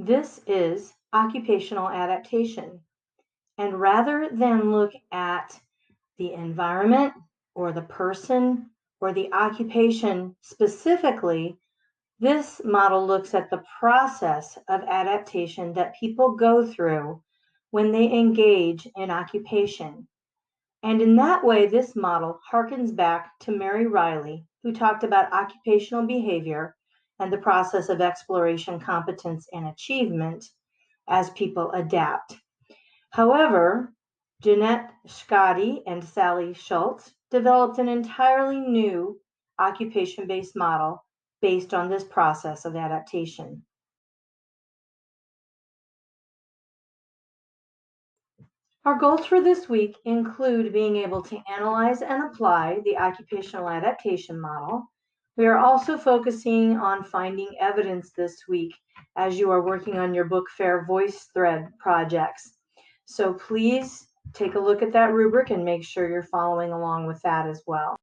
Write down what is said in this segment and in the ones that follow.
This is occupational adaptation. And rather than look at the environment or the person or the occupation specifically, this model looks at the process of adaptation that people go through when they engage in occupation. And in that way, this model harkens back to Mary Riley, who talked about occupational behavior and the process of exploration, competence, and achievement as people adapt. However, Jeanette Schkade and Sally Schultz developed an entirely new occupation-based model based on this process of adaptation. Our goals for this week include being able to analyze and apply the occupational adaptation model. We are also focusing on finding evidence this week as you are working on your book fair voice thread projects. So please take a look at that rubric and make sure you're following along with that as well.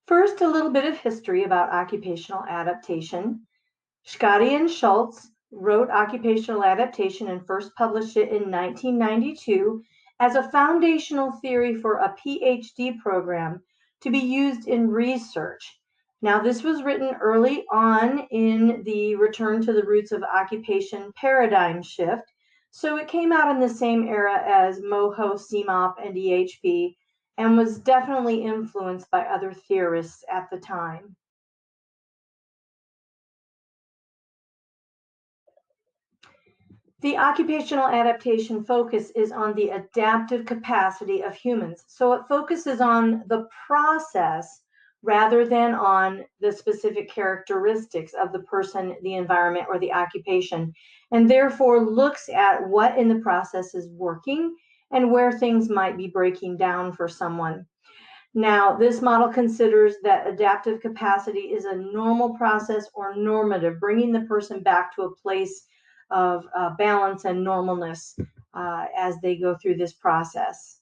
First, a little bit of history about occupational adaptation. Schkade and Schultz wrote Occupational Adaptation and first published it in 1992 as a foundational theory for a PhD program to be used in research. Now, this was written early on in the return to the roots of occupation paradigm shift, so it came out in the same era as MOHO, CMOP, and EHP, and was definitely influenced by other theorists at the time. The occupational adaptation focus is on the adaptive capacity of humans. So it focuses on the process rather than on the specific characteristics of the person, the environment, or the occupation, and therefore looks at what in the process is working and where things might be breaking down for someone. Now, this model considers that adaptive capacity is a normal process or normative, bringing the person back to a place of balance and normalness as they go through this process.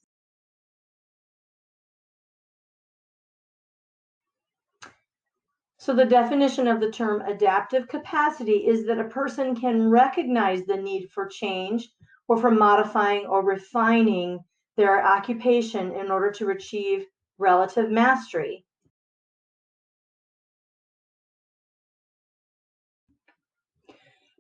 So the definition of the term adaptive capacity is that a person can recognize the need for change or for modifying or refining their occupation in order to achieve relative mastery.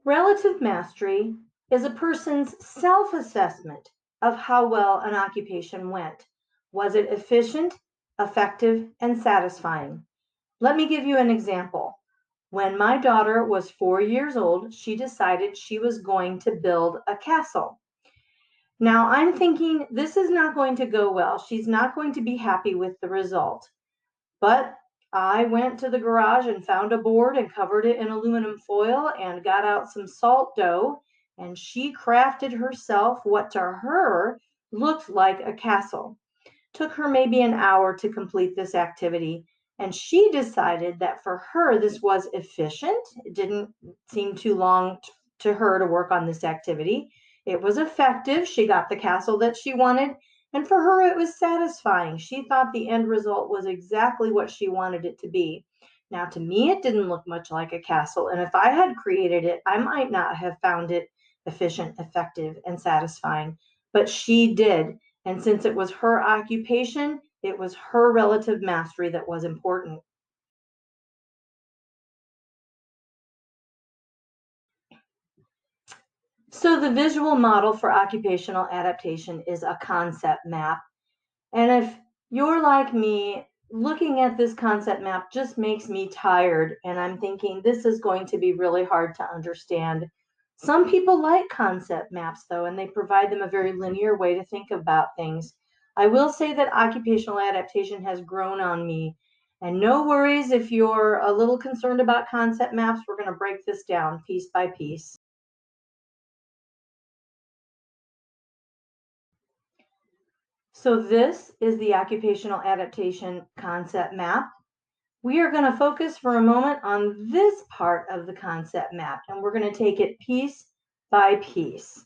Relative mastery is a person's self-assessment of how well an occupation went. Was it efficient, effective, and satisfying? Let me give you an example. When my daughter was 4 years old, she decided she was going to build a castle. Now I'm thinking this is not going to go well. She's not going to be happy with the result. But I went to the garage and found a board and covered it in aluminum foil and got out some salt dough, and she crafted herself what to her looked like a castle. Took her maybe an hour to complete this activity, and she decided that for her this was efficient. It didn't seem too long to her to work on this activity. It was effective. She got the castle that she wanted, and for her, it was satisfying. She thought the end result was exactly what she wanted it to be. Now, to me, it didn't look much like a castle. And if I had created it, I might not have found it efficient, effective, and satisfying. But she did. And since it was her occupation, it was her relative mastery that was important. So the visual model for occupational adaptation is a concept map. And if you're like me, looking at this concept map just makes me tired. And I'm thinking this is going to be really hard to understand. Some people like concept maps, though, and they provide them a very linear way to think about things. I will say that occupational adaptation has grown on me. And no worries if you're a little concerned about concept maps, we're going to break this down piece by piece. So this is the occupational adaptation concept map. We are going to focus for a moment on this part of the concept map, and we're going to take it piece by piece.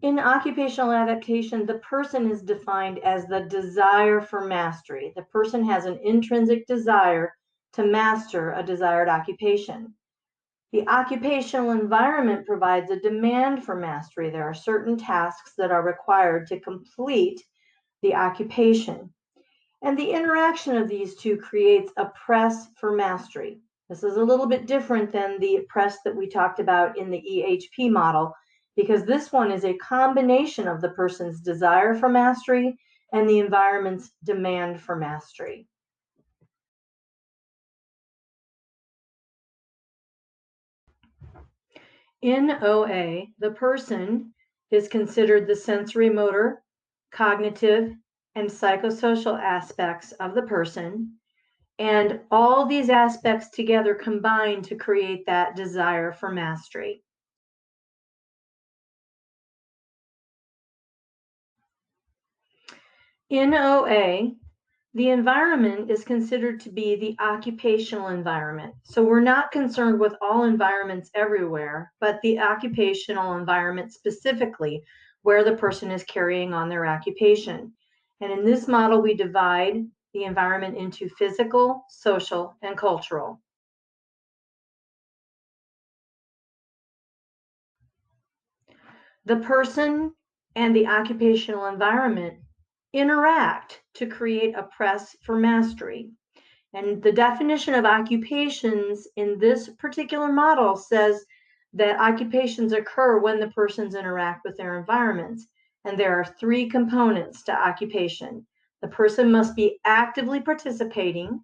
In occupational adaptation, the person is defined as the desire for mastery. The person has an intrinsic desire to master a desired occupation. The occupational environment provides a demand for mastery. There are certain tasks that are required to complete the occupation. And the interaction of these two creates a press for mastery. This is a little bit different than the press that we talked about in the EHP model, because this one is a combination of the person's desire for mastery and the environment's demand for mastery. In OA, the person is considered the sensorimotor, cognitive, and psychosocial aspects of the person, and all these aspects together combine to create that desire for mastery. In OA, the environment is considered to be the occupational environment. So we're not concerned with all environments everywhere, but the occupational environment specifically, where the person is carrying on their occupation. And in this model, we divide the environment into physical, social, and cultural. The person and the occupational environment interact to create a press for mastery. And the definition of occupations in this particular model says that occupations occur when the persons interact with their environments. And there are three components to occupation. The person must be actively participating,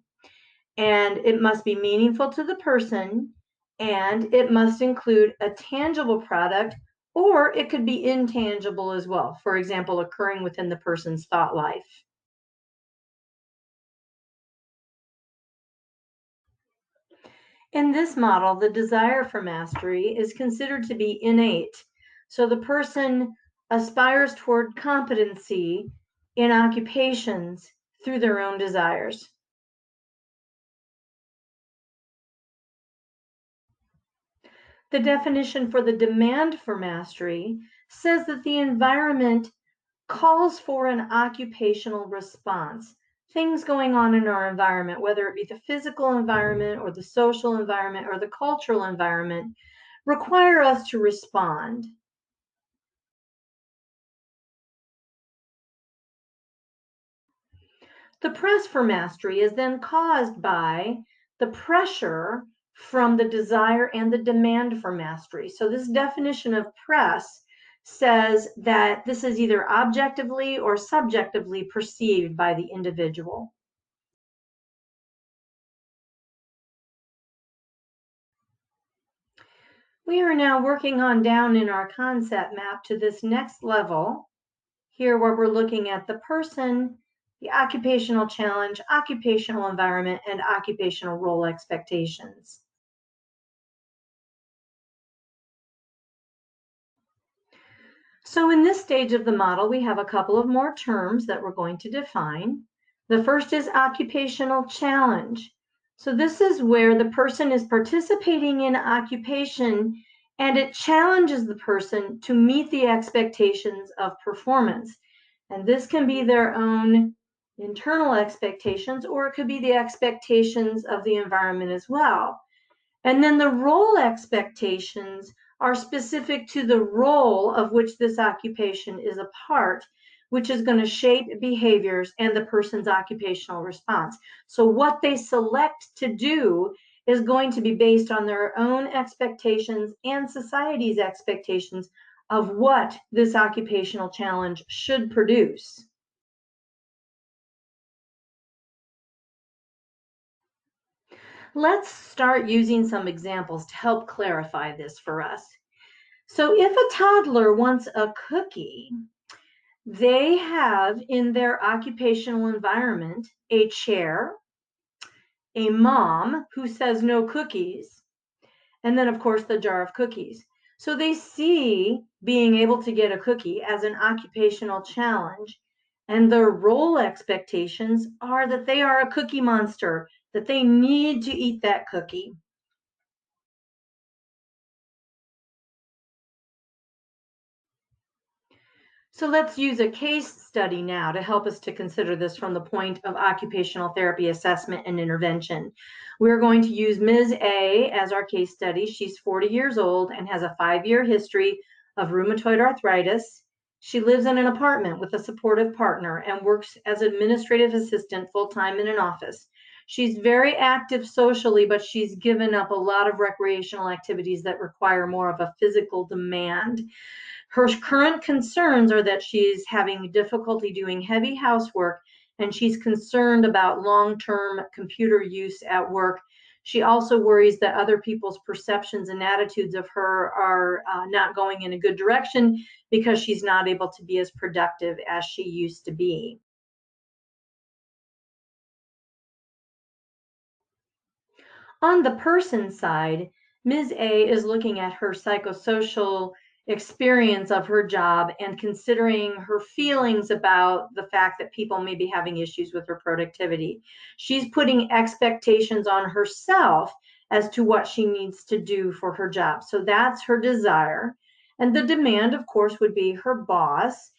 and it must be meaningful to the person, and it must include a tangible product, or it could be intangible as well. For example, occurring within the person's thought life. In this model, the desire for mastery is considered to be innate. So the person aspires toward competency in occupations through their own desires. The definition for the demand for mastery says that the environment calls for an occupational response. Things going on in our environment, whether it be the physical environment or the social environment or the cultural environment, require us to respond. The press for mastery is then caused by the pressure from the desire and the demand for mastery. So this definition of press says that this is either objectively or subjectively perceived by the individual. We are now working on down in our concept map to this next level, here where we're looking at the person, the occupational challenge, occupational environment, and occupational role expectations. So in this stage of the model, we have a couple of more terms that we're going to define. The first is occupational challenge. So this is where the person is participating in occupation and it challenges the person to meet the expectations of performance. And this can be their own internal expectations, or it could be the expectations of the environment as well. And then the role expectations are specific to the role of which this occupation is a part, which is going to shape behaviors and the person's occupational response. So what they select to do is going to be based on their own expectations and society's expectations of what this occupational challenge should produce. Let's start using some examples to help clarify this for us. So if a toddler wants a cookie, they have in their occupational environment a chair, a mom who says no cookies, and then, of course, the jar of cookies. So they see being able to get a cookie as an occupational challenge, and their role expectations are that they are a cookie monster, that they need to eat that cookie. So let's use a case study now to help us to consider this from the point of occupational therapy assessment and intervention. We're going to use Ms. A as our case study. She's 40 years old and has a 5-year history of rheumatoid arthritis. She lives in an apartment with a supportive partner and works as administrative assistant full-time in an office. She's very active socially, but she's given up a lot of recreational activities that require more of a physical demand. Her current concerns are that she's having difficulty doing heavy housework and she's concerned about long-term computer use at work. She also worries that other people's perceptions and attitudes of her are not going in a good direction because she's not able to be as productive as she used to be. On the person side, Ms. A is looking at her psychosocial experience of her job and considering her feelings about the fact that people may be having issues with her productivity. She's putting expectations on herself as to what she needs to do for her job. So that's her desire. And the demand, of course, would be her boss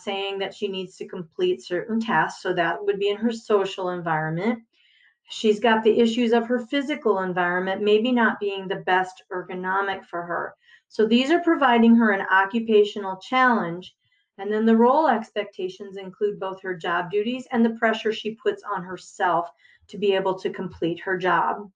saying that she needs to complete certain tasks. So that would be in her social environment. She's got the issues of her physical environment maybe not being the best ergonomic for her. So these are providing her an occupational challenge. And then the role expectations include both her job duties and the pressure she puts on herself to be able to complete her job.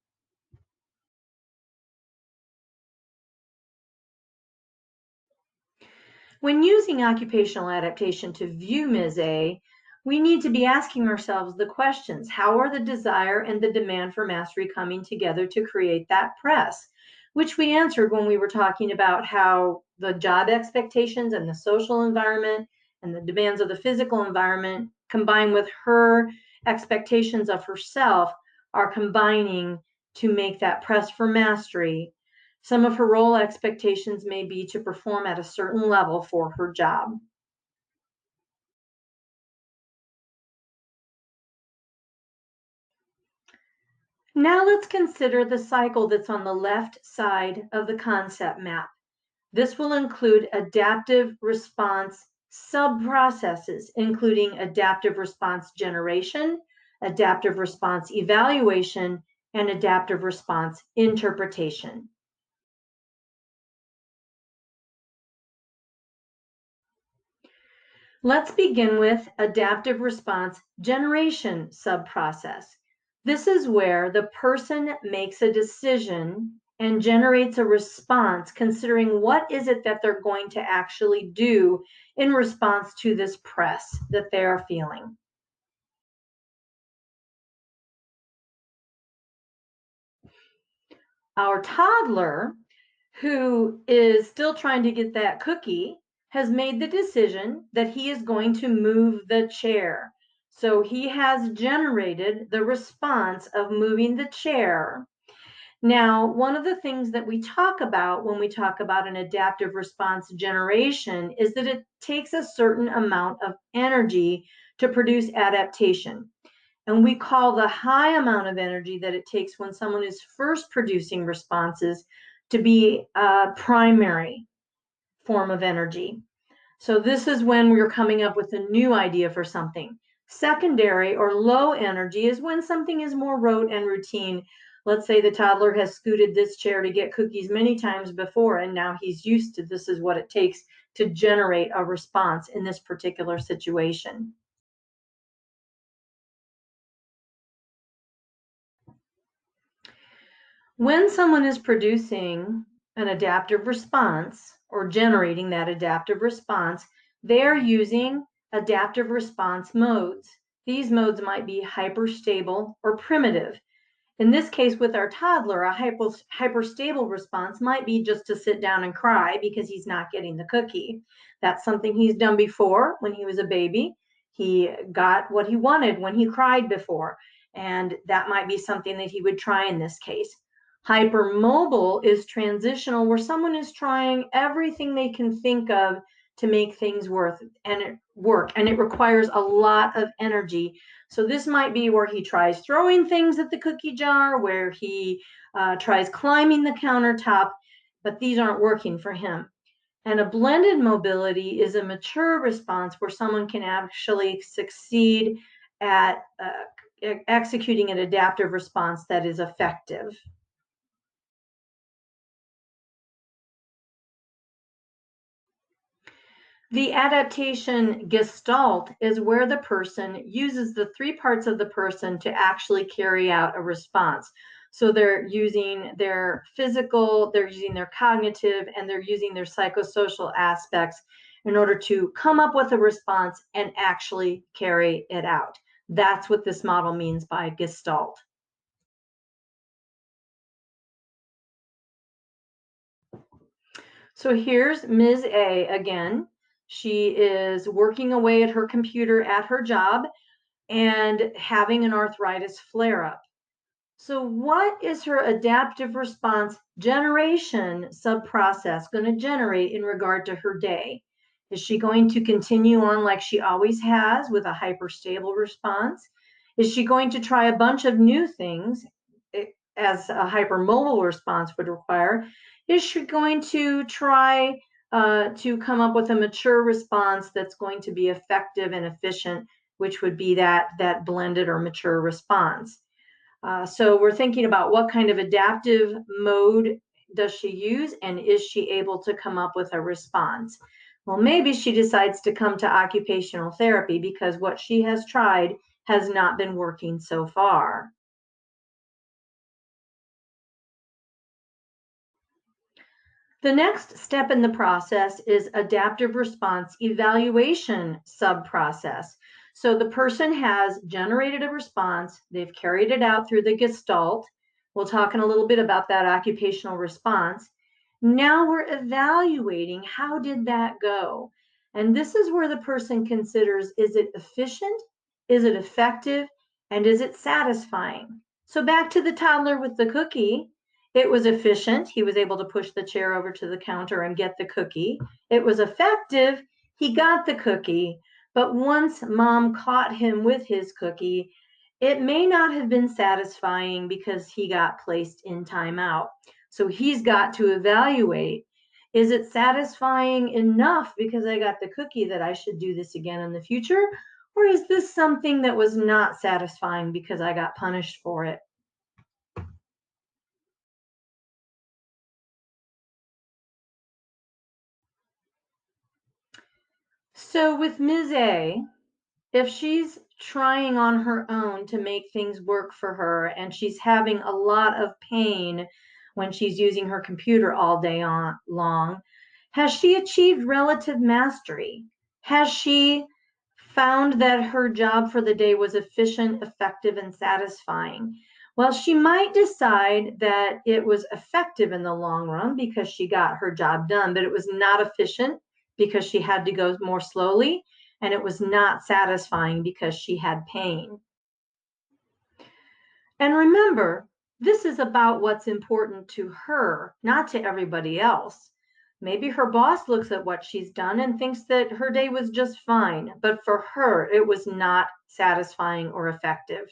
When using occupational adaptation to view Ms. A, we need to be asking ourselves the questions. How are the desire and the demand for mastery coming together to create that press? Which we answered when we were talking about how the job expectations and the social environment and the demands of the physical environment combined with her expectations of herself are combining to make that press for mastery. Some of her role expectations may be to perform at a certain level for her job. Now let's consider the cycle that's on the left side of the concept map. This will include adaptive response subprocesses, including adaptive response generation, adaptive response evaluation, and adaptive response interpretation. Let's begin with adaptive response generation subprocess. This is where the person makes a decision and generates a response considering what is it that they're going to actually do in response to this press that they are feeling. Our toddler, who is still trying to get that cookie, has made the decision that he is going to move the chair. So he has generated the response of moving the chair. Now, one of the things that we talk about when we talk about an adaptive response generation is that it takes a certain amount of energy to produce adaptation. And we call the high amount of energy that it takes when someone is first producing responses to be a primary form of energy. So this is when we're coming up with a new idea for something. Secondary or low energy is when something is more rote and routine. Let's say the toddler has scooted this chair to get cookies many times before, and now he's used to this is what it takes to generate a response in this particular situation. When someone is producing an adaptive response or generating that adaptive response, they are using adaptive response modes. These modes might be hyperstable or primitive. In this case, with our toddler, a hyperstable response might be just to sit down and cry because he's not getting the cookie. That's something he's done before when he was a baby. He got what he wanted when he cried before, and that might be something that he would try in this case. Hypermobile is transitional, where someone is trying everything they can think of to make things work, and it requires a lot of energy. So this might be where he tries throwing things at the cookie jar, where he tries climbing the countertop, but these aren't working for him. And a blended mobility is a mature response where someone can actually succeed at executing an adaptive response that is effective. The adaptation gestalt is where the person uses the three parts of the person to actually carry out a response. So they're using their physical, they're using their cognitive, and they're using their psychosocial aspects in order to come up with a response and actually carry it out. That's what this model means by gestalt. So here's Ms. A again. She is working away at her computer at her job and having an arthritis flare up. So, what is her adaptive response generation subprocess going to generate in regard to her day? Is she going to continue on like she always has with a hyperstable response? Is she going to try a bunch of new things as a hypermobile response would require? Is she going to try to come up with a mature response that's going to be effective and efficient, which would be that blended or mature response? So we're thinking about what kind of adaptive mode does she use, and is she able to come up with a response? Well, maybe she decides to come to occupational therapy because what she has tried has not been working so far. The next step in the process is adaptive response evaluation subprocess. So the person has generated a response, they've carried it out through the gestalt. We'll talk in a little bit about that occupational response. Now we're evaluating how did that go? And this is where the person considers, is it efficient? Is it effective? And is it satisfying? So back to the toddler with the cookie. It was efficient. He was able to push the chair over to the counter and get the cookie. It was effective. He got the cookie. But once mom caught him with his cookie, it may not have been satisfying because he got placed in timeout. So he's got to evaluate, is it satisfying enough because I got the cookie that I should do this again in the future? Or is this something that was not satisfying because I got punished for it? So with Ms. A, if she's trying on her own to make things work for her and she's having a lot of pain when she's using her computer all day long, has she achieved relative mastery? Has she found that her job for the day was efficient, effective, and satisfying? Well, she might decide that it was effective in the long run because she got her job done, but it was not efficient because she had to go more slowly, and it was not satisfying because she had pain. And remember, this is about what's important to her, not to everybody else. Maybe her boss looks at what she's done and thinks that her day was just fine, but for her, it was not satisfying or effective.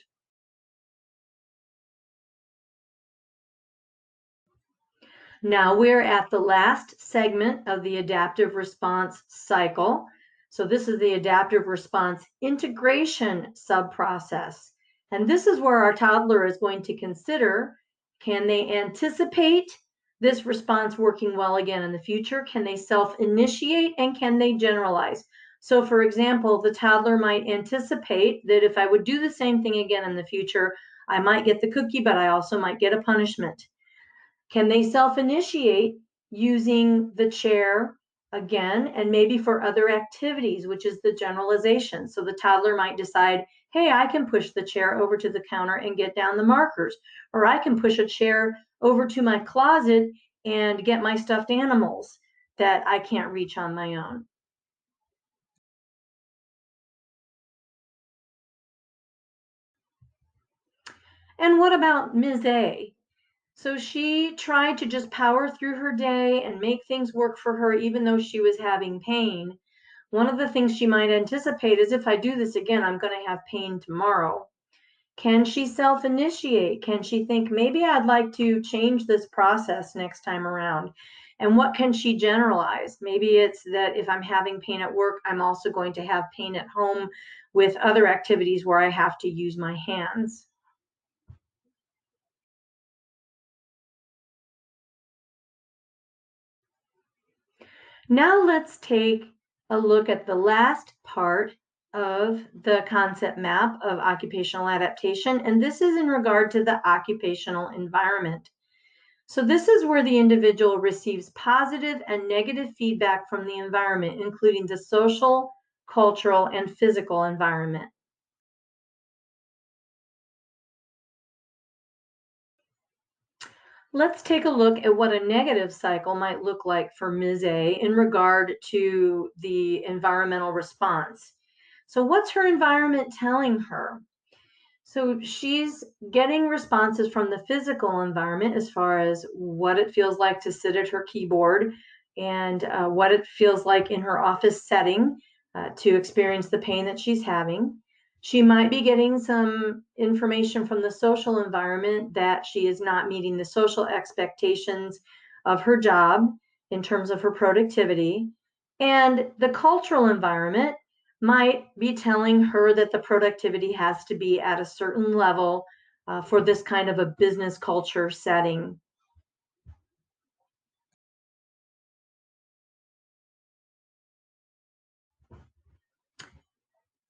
Now we're at the last segment of the adaptive response cycle. So this is the adaptive response integration subprocess. And this is where our toddler is going to consider, can they anticipate this response working well again in the future? Can they self-initiate and can they generalize? So for example, the toddler might anticipate that if I would do the same thing again in the future, I might get the cookie, but I also might get a punishment. Can they self-initiate using the chair again and maybe for other activities, which is the generalization? So the toddler might decide, hey, I can push the chair over to the counter and get down the markers, or I can push a chair over to my closet and get my stuffed animals that I can't reach on my own. And what about Ms. A? So she tried to just power through her day and make things work for her, even though she was having pain. One of the things she might anticipate is if I do this again, I'm going to have pain tomorrow. Can she self initiate? Can she think, maybe I'd like to change this process next time around? And what can she generalize? Maybe it's that if I'm having pain at work, I'm also going to have pain at home with other activities where I have to use my hands. Now let's take a look at the last part of the concept map of occupational adaptation, and this is in regard to the occupational environment. So this is where the individual receives positive and negative feedback from the environment, including the social, cultural, and physical environment. Let's take a look at what a negative cycle might look like for Ms. A in regard to the environmental response. So what's her environment telling her? So she's getting responses from the physical environment as far as what it feels like to sit at her keyboard and what it feels like in her office setting to experience the pain that she's having. She might be getting some information from the social environment that she is not meeting the social expectations of her job in terms of her productivity. And the cultural environment might be telling her that the productivity has to be at a certain level for this kind of a business culture setting.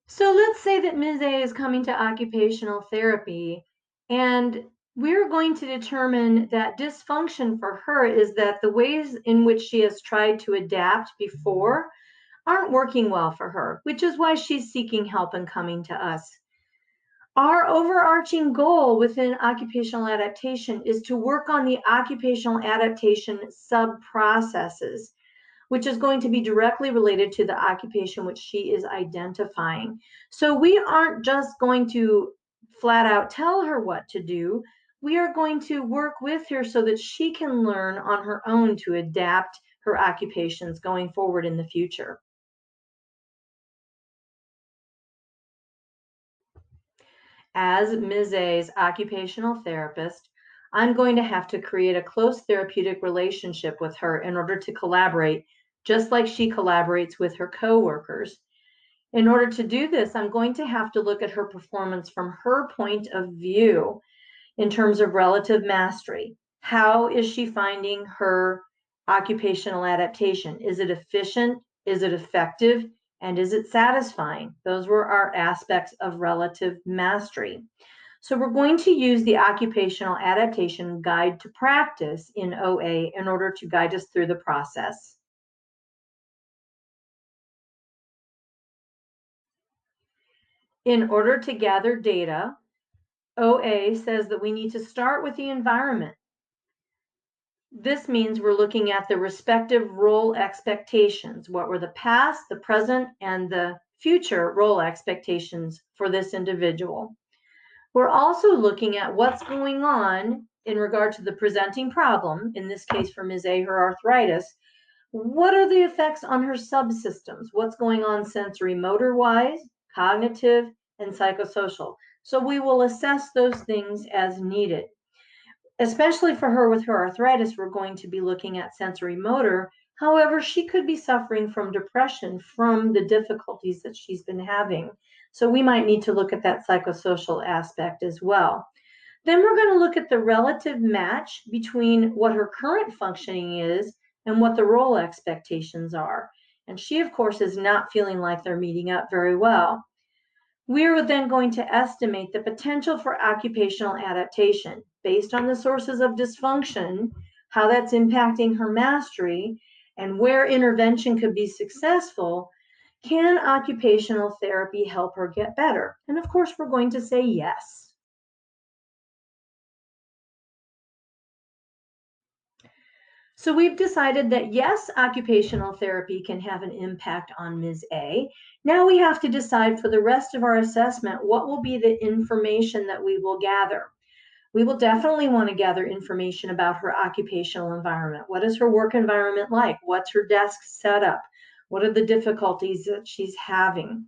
So let's say that Ms. A is coming to occupational therapy, and we're going to determine that dysfunction for her is that the ways in which she has tried to adapt before aren't working well for her, which is why she's seeking help and coming to us. Our overarching goal within occupational adaptation is to work on the occupational adaptation subprocesses, which is going to be directly related to the occupation which she is identifying. So we aren't just going to flat out tell her what to do. We are going to work with her so that she can learn on her own to adapt her occupations going forward in the future. As Ms. A's occupational therapist, I'm going to have to create a close therapeutic relationship with her in order to collaborate, just like she collaborates with her coworkers. In order to do this, I'm going to have to look at her performance from her point of view in terms of relative mastery. How is she finding her occupational adaptation? Is it efficient? Is it effective? And is it satisfying? Those were our aspects of relative mastery. So we're going to use the Occupational Adaptation Guide to Practice in OA in order to guide us through the process. In order to gather data, OA says that we need to start with the environment. This means we're looking at the respective role expectations. What were the past, the present, and the future role expectations for this individual? We're also looking at what's going on in regard to the presenting problem, in this case for Ms. A, her arthritis. What are the effects on her subsystems? What's going on sensorimotor wise, cognitive, and psychosocial? So we will assess those things as needed. Especially for her with her arthritis, we're going to be looking at sensorimotor. However, she could be suffering from depression from the difficulties that she's been having. So we might need to look at that psychosocial aspect as well. Then we're going to look at the relative match between what her current functioning is and what the role expectations are. And she, of course, is not feeling like they're meeting up very well. We're then going to estimate the potential for occupational adaptation based on the sources of dysfunction, how that's impacting her mastery, and where intervention could be successful. Can occupational therapy help her get better? And of course, we're going to say yes. So we've decided that yes, occupational therapy can have an impact on Ms. A. Now we have to decide for the rest of our assessment what will be the information that we will gather. We will definitely want to gather information about her occupational environment. What is her work environment like? What's her desk setup? What are the difficulties that she's having?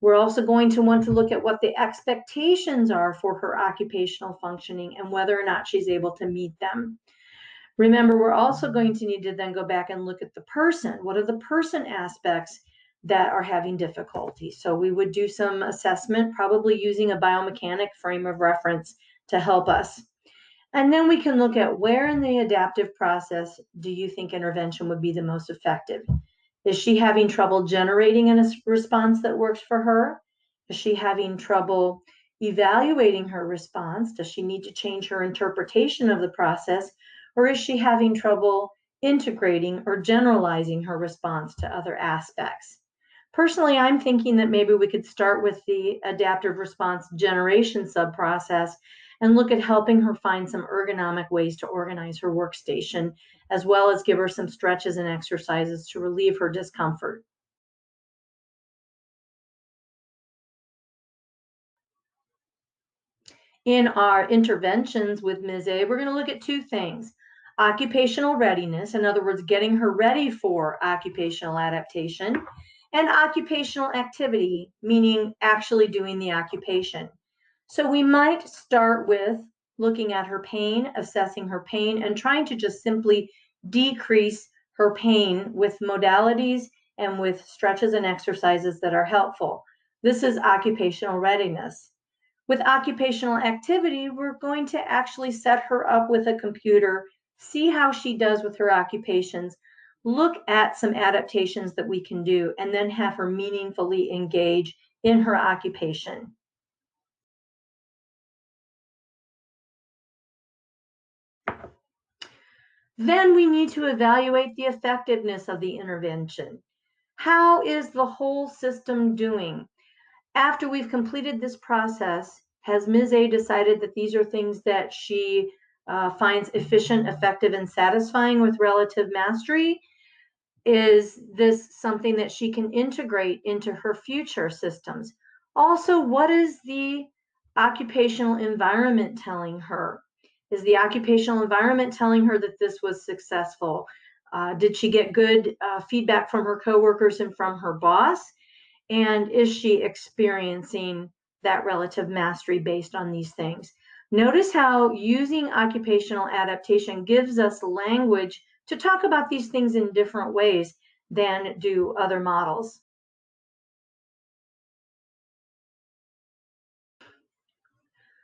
We're also going to want to look at what the expectations are for her occupational functioning and whether or not she's able to meet them. Remember, we're also going to need to then go back and look at the person. What are the person aspects that are having difficulty? So we would do some assessment, probably using a biomechanic frame of reference to help us. And then we can look at where in the adaptive process do you think intervention would be the most effective? Is she having trouble generating a response that works for her? Is she having trouble evaluating her response? Does she need to change her interpretation of the process? Or is she having trouble integrating or generalizing her response to other aspects? Personally, I'm thinking that maybe we could start with the Adaptive Response Generation Subprocess and look at helping her find some ergonomic ways to organize her workstation, as well as give her some stretches and exercises to relieve her discomfort. In our interventions with Ms. A, we're going to look at two things: occupational readiness, in other words, getting her ready for occupational adaptation, and occupational activity, meaning actually doing the occupation. So we might start with looking at her pain, assessing her pain, and trying to just simply decrease her pain with modalities and with stretches and exercises that are helpful. This is occupational readiness. With occupational activity, we're going to actually set her up with a computer, see how she does with her occupations, look at some adaptations that we can do, and then have her meaningfully engage in her occupation. Then we need to evaluate the effectiveness of the intervention. How is the whole system doing? After we've completed this process, has Ms. A decided that these are things that she finds efficient, effective, and satisfying with relative mastery? Is this something that she can integrate into her future systems? Also, what is the occupational environment telling her? Is the occupational environment telling her that this was successful? Did she get good feedback from her coworkers and from her boss? And is she experiencing that relative mastery based on these things? Notice how using occupational adaptation gives us language to talk about these things in different ways than do other models.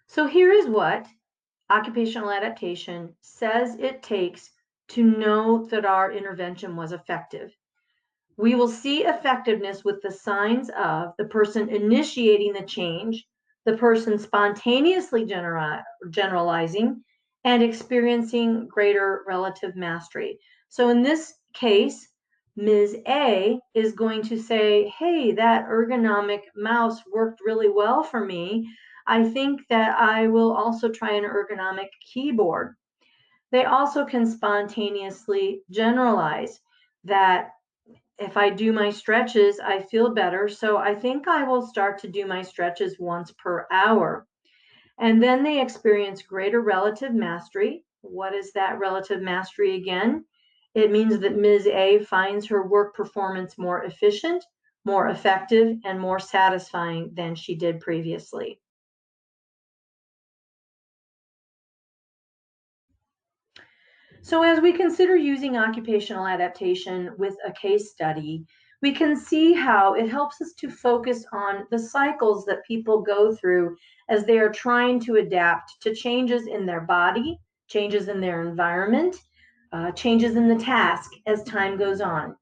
So here is what occupational adaptation says it takes to know that our intervention was effective. We will see effectiveness with the signs of the person initiating the change, the person spontaneously generalizing, and experiencing greater relative mastery. So in this case, Ms. A is going to say, hey, that ergonomic mouse worked really well for me. I think that I will also try an ergonomic keyboard. They also can spontaneously generalize that if I do my stretches, I feel better. So I think I will start to do my stretches once per hour. And then they experience greater relative mastery. What is that relative mastery again? It means that Ms. A finds her work performance more efficient, more effective, and more satisfying than she did previously. So as we consider using occupational adaptation with a case study, we can see how it helps us to focus on the cycles that people go through as they are trying to adapt to changes in their body, changes in their environment, changes in the task as time goes on.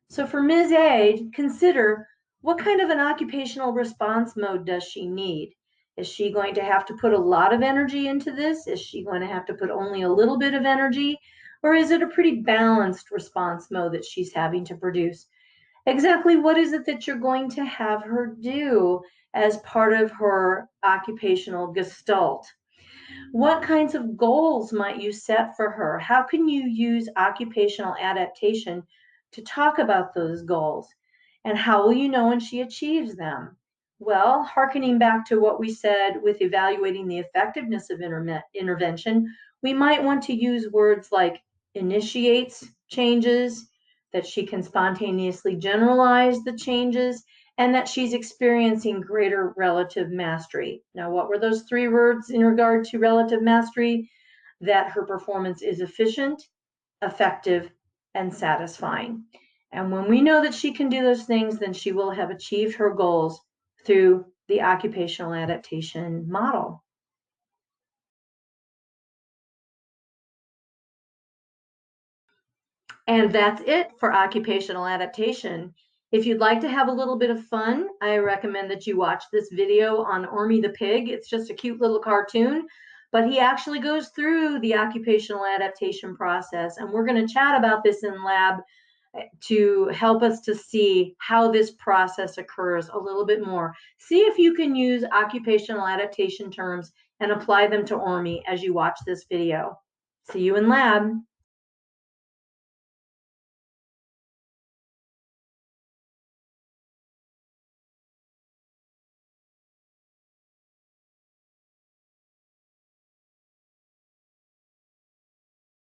So for Ms. A, consider what kind of an occupational response mode does she need? Is she going to have to put a lot of energy into this? Is she going to have to put only a little bit of energy? Or is it a pretty balanced response mode that she's having to produce? Exactly what is it that you're going to have her do as part of her occupational gestalt? What kinds of goals might you set for her? How can you use occupational adaptation to talk about those goals? And how will you know when she achieves them? Well, hearkening back to what we said with evaluating the effectiveness of intervention, we might want to use words like initiates changes, that she can spontaneously generalize the changes, and that she's experiencing greater relative mastery. Now, what were those three words in regard to relative mastery? That her performance is efficient, effective, and satisfying. And when we know that she can do those things, then she will have achieved her goals through the occupational adaptation model. And that's it for occupational adaptation. If you'd like to have a little bit of fun, I recommend that you watch this video on Ormy the pig. It's just a cute little cartoon, but he actually goes through the occupational adaptation process. And we're going to chat about this in lab to help us to see how this process occurs a little bit more. See if you can use occupational adaptation terms and apply them to Ormy as you watch this video. See you in lab.